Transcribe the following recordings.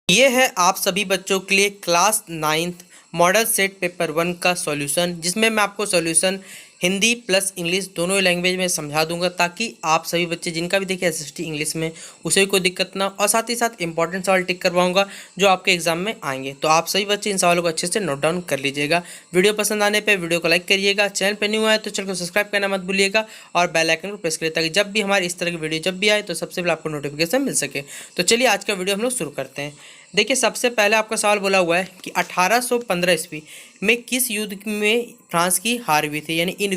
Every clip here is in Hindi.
ये है आप सभी बच्चों के लिए class 9th model set paper 1 का सॉल्यूशन, जिसमें मैं आपको सॉल्यूशन हिंदी प्लस इंग्लिश दोनों लैंग्वेज में समझा दूंगा, ताकि आप सभी बच्चे जिनका भी देखिए एसएसटी इंग्लिश में उसे भी कोई दिक्कत ना हो। और साथ ही साथ इंपॉर्टेंट सवाल टिक करवाऊंगा जो आपके एग्जाम में आएंगे। तो आप सभी बच्चे इन सवालों को अच्छे से नोट डाउन कर लीजिएगा। वीडियो पसंद आने पर वीडियो को लाइक करिएगा, चैनल पर न्यू आए तो चैनल को सब्सक्राइब करना मत भूलिएगा और बेल आइकन को प्रेस करिए, ताकि जब भी हमारी इस तरह की वीडियो जब भी आए तो सबसे पहले आपको नोटिफिकेशन मिल सके। तो चलिए आज का वीडियो हम लोग शुरू करते हैं। देखिए, सबसे पहले आपका सवाल बोला हुआ है कि 1815 ईस्वी में किस युद्ध में फ्रांस की हार हुई थी, यानी इन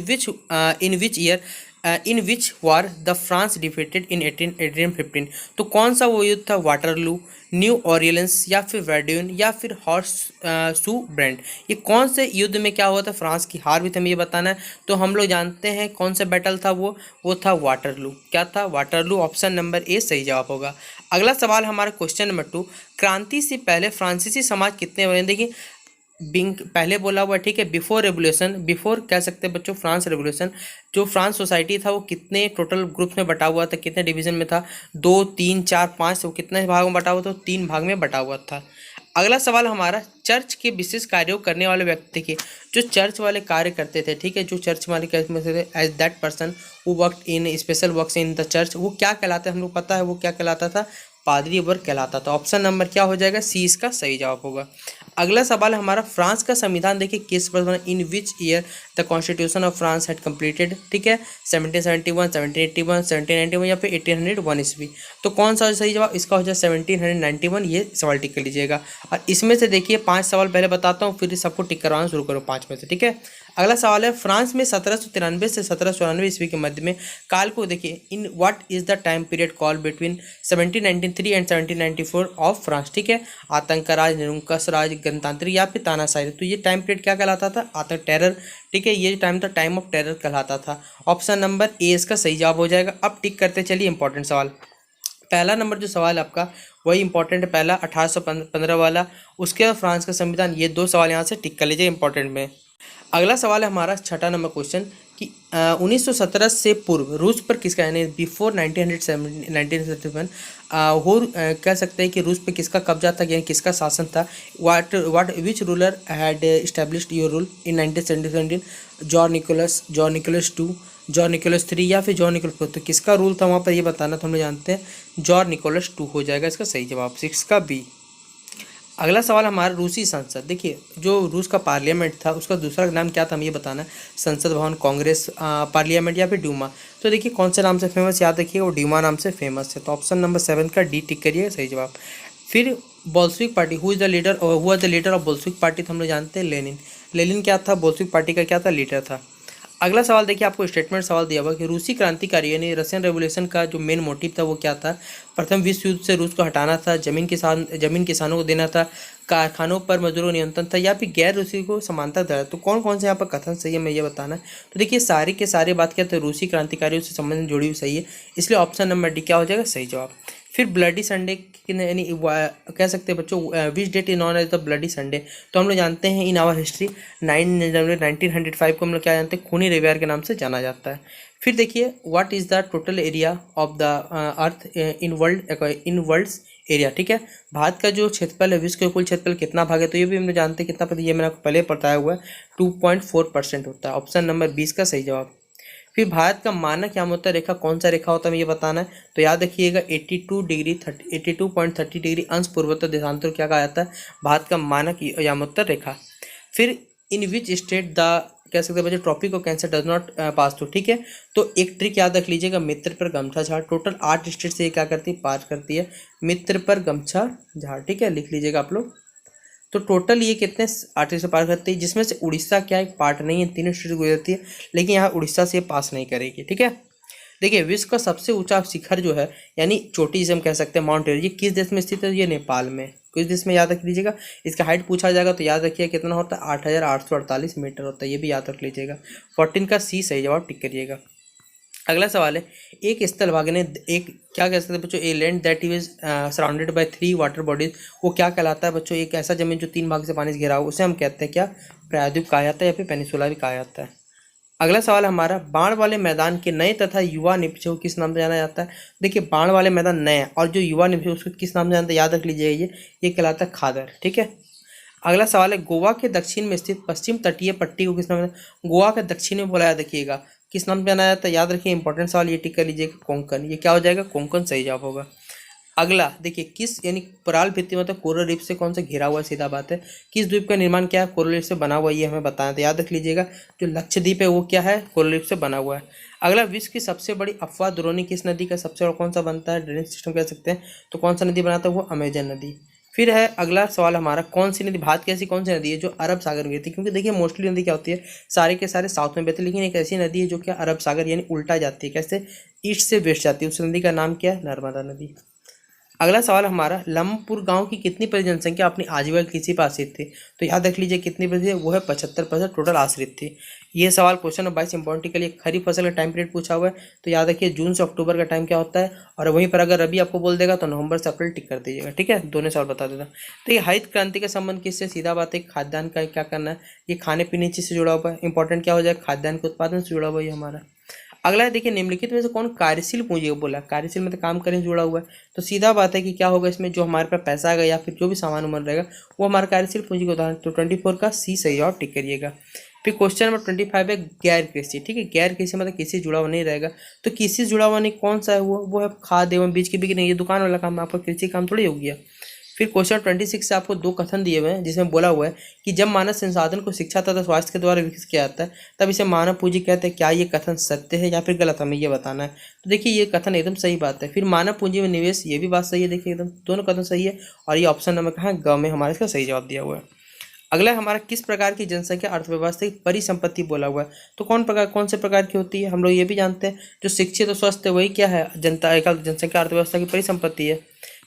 विच वार द फ्रांस डिफीटेड इन 1815। तो कौन सा वो युद्ध था? वाटरलू, न्यू ऑरलियंस या फिर वर्ड्यून या फिर हॉर्स सू ब्रेंड। ये कौन से युद्ध में क्या हुआ था, फ्रांस की हार हुई थी, हमें ये बताना है। तो हम लोग जानते हैं कौन सा बैटल था, वो था वाटरलू। क्या था? वाटरलू। ऑप्शन नंबर ए सही जवाब होगा। अगला सवाल हमारा क्वेश्चन नंबर 2, क्रांति से पहले फ्रांसीसी समाज कितने बने? देखिए, बिंग पहले बोला हुआ, ठीक है, बिफोर रेवोल्यूशन, बिफोर कह सकते हैं बच्चों फ्रांस रेवोल्यूशन, जो फ्रांस सोसाइटी था वो कितने टोटल ग्रुप में बटा हुआ था, कितने डिवीजन में था? 2, 3, 4, 5, वो कितने भाग में बटा हुआ था? 3 भाग में बटा हुआ था। अगला सवाल हमारा, चर्च के विशेष कार्यों करने वाले व्यक्ति के, जो चर्च वाले कार्य करते थे, ठीक है, जो चर्च वाले करते थे, as that person who worked in special works in the church, वो क्या कहलाते हैं? हम लोग पता है वो क्या कहलाता था? पादरी वर्ग कहलाता था। ऑप्शन नंबर क्या हो जाएगा? सी इसका सही जवाब होगा। अगला सवाल हमारा, फ्रांस का संविधान देखिए किस वर्ष बना? In which year the constitution of France had completed, ठीक है, 1771, 1781, 1791 या फिर 1801 ईस्वी। तो कौन सा सही जवाब इसका हो जाए? 1791। ये सवाल टिक कर लीजिएगा। और इसमें से देखिए 5 सवाल पहले बताता हूँ, फिर सबको टिक करवाना शुरू करो 5 में से, ठीक है। अगला सवाल है, फ्रांस में 1793 से 1794 ईस्वी के मध्य में काल को देखिए, in what is the time period call between 1793 and 1794 of France, ठीक है, आतंक राज, निरंकुश राज, गणतंत्र या फिर तानाशाही। तो ये टाइम पीरियड क्या कहलाता था? आतंक, टेरर, ठीक है, ये टाइम था टाइम ऑफ टेरर कहलाता था। ऑप्शन नंबर ए इसका सही जवाब हो जाएगा। अब टिक करते चलिए इंपॉर्टेंट सवाल। पहला नंबर जो सवाल है आपका वही इंपॉर्टेंट है, पहला 1815 वाला, उसके बाद फ्रांस का संविधान, ये 2 सवाल यहाँ से टिक कर लीजिए इंपॉर्टेंट में। अगला सवाल है हमारा छठा नंबर क्वेश्चन कि 1917 से पूर्व रूस पर किसका, यानी बिफोर 1971 कह सकते हैं कि रूस पे किसका कब्जा था, यानी किसका शासन था? What which ruler had established your rule in 1917? John Nicholas two, John Nicholas 3 या फिर जॉन निकोलस 4। तो किसका रूल था वहाँ पर ये बताना, तो हम लोग जानते हैं जॉन निकोलस 2 हो जाएगा इसका सही जवाब, 6 का बी। अगला सवाल हमारा, रूसी संसद, देखिए जो रूस का पार्लियामेंट था उसका दूसरा नाम क्या था, हमें ये बताना है। संसद भवन, कांग्रेस पार्लियामेंट या फिर ड्यूमा। तो देखिए कौन से नाम से फेमस, याद रखिए वो ड्यूमा नाम से फेमस है। तो ऑप्शन नंबर 7 का डी टिक करिए सही जवाब। फिर Bolshevik party, who is the leader, who is the leader of Bolshevik party? तो हम लोग जानते हैं लेनिन। लेनिन क्या था? बोल्शेविक पार्टी का क्या था? लीडर था। अगला सवाल देखिए, आपको स्टेटमेंट सवाल दिया हुआ कि रूसी क्रांतिकारी यानी रशियन रेवोल्यूशन का जो मेन मोटिव था वो क्या था? प्रथम विश्व युद्ध से रूस को हटाना था, जमीन किसानों को देना था, कारखानों पर मजदूरों नियंत्रण था, या फिर गैर रूसी को समानता था। तो कौन कौन से यहाँ पर कथन सही है, मैं ये बताना है। तो देखिए सारी के सारे बात क्या है, रूसी क्रांतिकारियों से संबंधित जुड़ी हुई सही है, इसलिए ऑप्शन नंबर डी क्या हो जाएगा सही जवाब। फिर ब्लडी संडे यानी कह सकते हैं बच्चों which date is known as the bloody Sunday? तो हम लोग जानते हैं इन आवर हिस्ट्री 9 जनवरी 1905 को हम लोग क्या जानते हैं, खूनी रविवार के नाम से जाना जाता है। फिर देखिए what is the total area of the earth in world's area, ठीक है, भारत का जो क्षेत्रफल है, विश्व के कुल क्षेत्रफल कितना भाग है? तो ये भी हम लोग जानते हैं कितना पता, ये मैंने आपको पहले बताया हुआ है 2.4% होता है। ऑप्शन नंबर 20 का सही जवाब। फिर भारत का मानक यामोत्तर रेखा कौन सा रेखा होता है, हमें ये बताना है। तो याद रखिएगा 82.30 डिग्री अंश पूर्वोत्तर देशांतर क्या कहा जाता है? भारत का मानक यामोत्तर रेखा। फिर इन विच स्टेट द कह सकते हैं बच्चे Tropic of Cancer does not pass through, ठीक है। तो एक ट्रिक याद रख लीजिएगा, मित्र पर गमछा झाड़, टोटल 8 स्टेट से ये क्या करती है, पास करती है, मित्र पर गमछा झाड़, ठीक है, लिख लीजिएगा आप लोग। तो टोटल ये कितने 8 से पार करती है, जिसमें से उड़ीसा क्या एक पार्ट नहीं है, 3 स्टेट गुजरती है, लेकिन यहाँ उड़ीसा से पास नहीं करेगी, ठीक है। देखिए विश्व का सबसे ऊंचा शिखर जो है यानी चोटी जिसे हम कह सकते हैं माउंट एवरेस्ट, ये किस देश में स्थित है? ये नेपाल में। किस देश में, याद रख लीजिएगा। इसका हाइट पूछा जाएगा तो याद रखिए कितना होता है, 8,848 मीटर होता है, ये भी याद रख लीजिएगा। 14 का सी सही जवाब टिक करिएगा। अगला सवाल है, एक स्थल भाग ने एक क्या कह सकते हैं बच्चों, a land that is surrounded by 3 water bodies, वो क्या कहलाता है बच्चों? एक ऐसा जमीन जो 3 भाग से पानी से घिरा हो, उसे हम कहते हैं क्या? प्रायद्वीप कहा जाता है या फिर पेनिसुला भी कहा जाता है। अगला सवाल हमारा, बाण वाले मैदान के नए तथा युवा निरीक्षक को किस नाम से जाना जाता है। देखिए बाण वाले मैदान नए और जो युवा निरीक्षक उसको किस नाम से जानते हैं, याद रख लीजिएगा ये कहलाता है खादर। ठीक है। अगला सवाल है, गोवा के दक्षिण में स्थित पश्चिम तटीय पट्टी को किस नाम से, गोवा के दक्षिण में बोला देखिएगा किस नाम से जाना जाता है, याद रखिए इंपॉर्टेंट सवाल ये टिक कर लीजिएगा, कोंकण। ये क्या हो जाएगा, कोंकण सही जवाब होगा। अगला देखिए, किस यानी कोराल भित्ति मतलब कोरल रीफ से कौन सा घिरा हुआ है, सीधा बात है। किस द्वीप का निर्माण क्या है, कोरल रीफ से बना हुआ, ये हमें बताना था, याद रख लीजिएगा। जो लक्षद्वीप है वो क्या है, कोरल रीफ से बना हुआ है। अगला, विश्व की सबसे बड़ी अफवाह द्रोणी किस नदी का सबसे बड़ा कौन सा बनता है, ड्रेनेज सिस्टम कह सकते हैं, तो कौन सा नदी बनाता है, वो अमेजन नदी। फिर है अगला सवाल हमारा, कौन सी नदी, भारत की ऐसी कौन सी नदी है जो अरब सागर में गिरती है। क्योंकि देखिए मोस्टली नदी क्या होती है, सारे के सारे साउथ में बहती है, लेकिन एक ऐसी नदी है जो क्या अरब सागर यानी उल्टा जाती है, कैसे, ईस्ट से वेस्ट जाती है, उस नदी का नाम क्या है, नर्मदा नदी। अगला सवाल हमारा, लमपुर गांव की कितनी प्रतिशत जनसंख्या अपनी आजीविका कृषि पर आश्रित थी, तो याद रख लीजिए कितनी प्रतिशत, वो है 75% टोटल आश्रित थी। ये सवाल क्वेश्चन नंबर 22 इंपॉर्टेंट के लिए, खरीफ फसल का टाइम पीरियड पूछा हुआ है, तो याद रखिए जून से अक्टूबर का टाइम क्या होता है, और वहीं पर अगर रबी आपको बोल देगा तो नवंबर से अप्रैल टिक कर दीजिएगा। ठीक है, दोनों सवाल बता देता। तो ये हरित क्रांति का संबंध किससे, सीधा बात है खाद्यान्न का क्या करना है, ये खाने पीने चीज से जुड़ा हुआ है, इंपॉर्टेंट क्या हो जाए, खाद्यान्न के उत्पादन से जुड़ा हुआ है हमारा। अगला है देखिए, निम्नलिखित में से कौन कार्यशील पूंजी को बोला, कार्यशील मतलब काम करने से जुड़ा हुआ है, तो सीधा बात है कि क्या होगा इसमें, जो हमारे पास पैसा आएगा या फिर जो भी सामान उमान रहेगा वो हमारा कार्यशील पूंजी का उदाहरण, तो 24 का सी सही जवाब टिक करिएगा। फिर क्वेश्चन नंबर 25 है गैर कृषि। ठीक है, गैर कृषि मतलब किसी से जुड़ा हुआ नहीं रहेगा, तो किसी से जुड़ा हुआ नहीं कौन सा है, वो है खाद एवं बीज की बिक्री, ये दुकान वाला काम, आपका कृषि काम थोड़ी हो गया। फिर क्वेश्चन 26 से आपको दो कथन दिए हुए हैं, जिसमें बोला हुआ है कि जब मानव संसाधन को शिक्षा तथा स्वास्थ्य के द्वारा विकसित किया जाता है तब इसे मानव पूंजी कहते हैं। क्या ये कथन सत्य है या फिर गलत, हमें ये बताना है। तो देखिए ये कथन एकदम सही बात है। फिर मानव पूंजी में निवेश, ये भी बात सही है, देखिए एकदम दोनों कथन सही है, और ये ऑप्शन नंबर कहाँ है, ग में हमारे इसका सही जवाब दिया हुआ है। अगला हमारा, किस प्रकार की जनसंख्या अर्थव्यवस्था की परिसंपत्ति बोला हुआ है, तो कौन से प्रकार की होती है, हम लोग ये भी जानते हैं, जो शिक्षित और स्वस्थ है वही क्या है, जनसंख्या अर्थव्यवस्था की परिसंपत्ति है।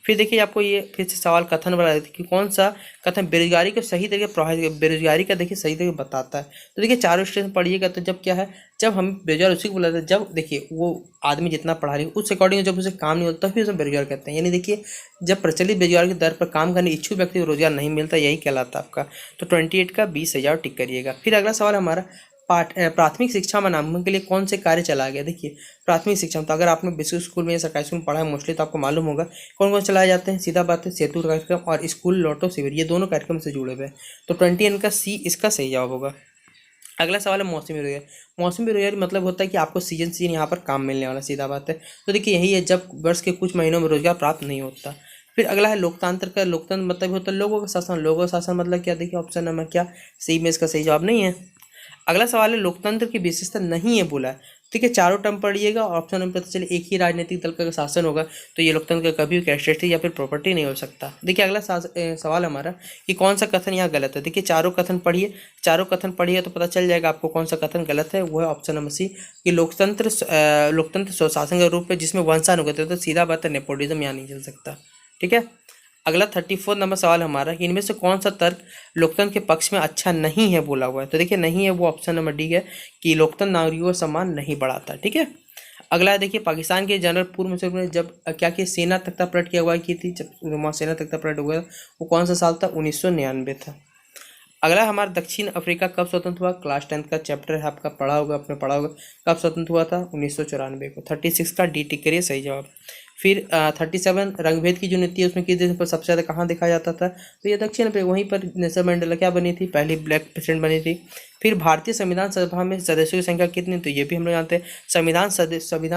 फिर देखिए आपको ये फिर से सवाल कथन बता देते कि कौन सा कथन बेरोजगारी को सही तरीके प्रभावित, बेरोजगारी का देखिए सही तरीके बताता है। तो देखिए चारों स्टेशन पढ़िएगा, तो जब क्या है, जब हम बेरोजगार उसी को बुलाते हैं जब देखिए वो आदमी जितना पढ़ा लिखा उस अकॉर्डिंग जब उसे काम नहीं होता तभी उसे बेरोजगार कहते हैं। यानी देखिए जब प्रचलित बेरोजगार की दर पर काम करने इच्छुक व्यक्ति को रोजगार नहीं मिलता, यही कहलाता है आपका। तो 28 का 20,000 टिक करिएगा। फिर अगला सवाल हमारा, प्राथमिक शिक्षा में नामांकन के लिए कौन से कार्य चलाया गया। देखिए प्राथमिक शिक्षा तो अगर आपने बेसिक स्कूल में या सरकारी स्कूल में पढ़ा है मोस्टली, तो आपको मालूम होगा कौन कौन चलाए जाते हैं। सीधा बात है, सेतु कार्यक्रम और स्कूल लौटो शिविर, ये दोनों कार्यक्रम से जुड़े हुए हैं। तो 20 का सी इसका सही जवाब होगा। अगला सवाल है मौसमी रोजगार। मौसमी रोजगार मतलब होता है कि आपको सीजन यहाँ पर काम मिलने वाला, सीधा बात है। तो देखिए यही है, जब वर्ष के कुछ महीनों में रोजगार प्राप्त नहीं होता। फिर अगला है लोकतंत्र का। लोकतंत्र मतलब होता है लोगों का शासन। लोगों का शासन मतलब क्या, देखिए ऑप्शन नंबर क्या, सी में इसका सही जवाब नहीं है। अगला सवाल है, लोकतंत्र की विशेषता नहीं है बोला है। ठीक है, चारों टर्म पढ़िएगा, ऑप्शन नंबर पता चले एक ही राजनीतिक दल का शासन होगा, तो ये लोकतंत्र का कभी भी कैरेक्टरिस्टिक या फिर प्रॉपर्टी नहीं हो सकता। देखिए अगला सवाल हमारा कि कौन सा कथन यहाँ गलत है। देखिए चारों कथन पढ़िए तो पता चल जाएगा आपको कौन सा कथन गलत है। वो है ऑप्शन नंबर सी कि लोकतंत्र स्वशासन के रूप में जिसमें वंशानुगत है, तो सीधा बात है नेपोटिज्म यहाँ नहीं चल सकता। ठीक है, अगला 34 नंबर सवाल हमारा कि इनमें से कौन सा तर्क लोकतंत्र के पक्ष में अच्छा नहीं है बोला हुआ है। तो देखिए नहीं है, वो ऑप्शन नंबर डी है कि लोकतंत्र नागरिकों का सम्मान नहीं बढ़ाता। ठीक है, अगला देखिए पाकिस्तान के जनरल पूर्व मुशर्रफ ने जब क्या किया, सेना तख्ता पलट की अगुवाई की थी, जब वहाँ सेना तख्ता पलट हुआ था वो कौन सा साल था, 1999 था। अगला हमारा दक्षिण अफ्रीका कब स्वतंत्र हुआ, क्लास 10 का चैप्टर है आपका, पढ़ा होगा कब स्वतंत्र हुआ था, 1994 को। 36 का डी टिक करिए सही जवाब। फिर 37 रंगभेद की जो नीति है उसमें किस देश पर सबसे ज़्यादा कहाँ देखा जाता था, तो ये दक्षिण अफ्रीका, वहीं पर नेल्सन मंडेला क्या बनी थी, पहली ब्लैक प्रेसिडेंट बनी थी। फिर भारतीय संविधान सभा में सदस्यों की संख्या कितनी, तो ये भी हम लोग जानते हैं। संविधान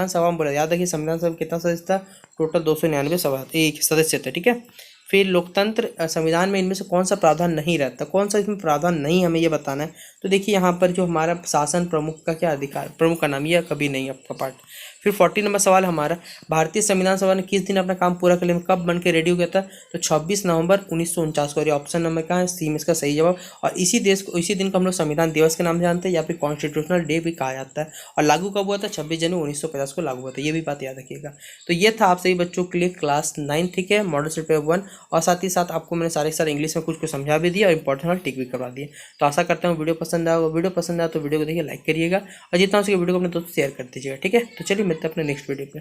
सभा में बोला, याद रखिए संविधान सभा कितना सदस्य था, टोटल 299 सदस्य थे। ठीक है, फिर लोकतंत्र संविधान में इनमें से कौन सा प्रावधान नहीं रहता, कौन सा इसमें प्रावधान नहीं, हमें ये बताना है। तो देखिए यहाँ पर जो हमारा शासन प्रमुख का क्या अधिकार, प्रमुख का नाम, यह कभी नहीं आपका पार्ट। फिर 40 नंबर सवाल हमारा, भारतीय संविधान सभा ने किस दिन अपना काम पूरा कर लिया, कब बन के रेडी हो गया था, तो 26 नवंबर 1949 को। ऑप्शन नंबर क्या है, सी में इसका सही जवाब। और इसी दिन को हम लोग संविधान दिवस के नाम से जानते हैं या फिर कॉन्स्टिट्यूशनल डे भी कहा जाता है। और लागू कब हुआ था, 26 जनवरी 1950 को लागू हुआ था, ये भी बात याद रखिएगा। तो ये था आप सभी बच्चों के लिए क्लास 9, ठीक है, मॉडल सेट पेपर 1। और साथ ही साथ आपको मैंने सारे इंग्लिश में कुछ समझा भी दिया और इंपॉर्टेंट टिक भी करवा दिए। तो आशा करता हूँ वीडियो पसंद आया। वीडियो पसंद आया तो वीडियो को देखिए लाइक करिएगा और जितना हो सके वीडियो को अपने दोस्तों शेयर कर दीजिएगा। ठीक है, तो चलिए मिलते हैं अपने नेक्स्ट वीडियो पे।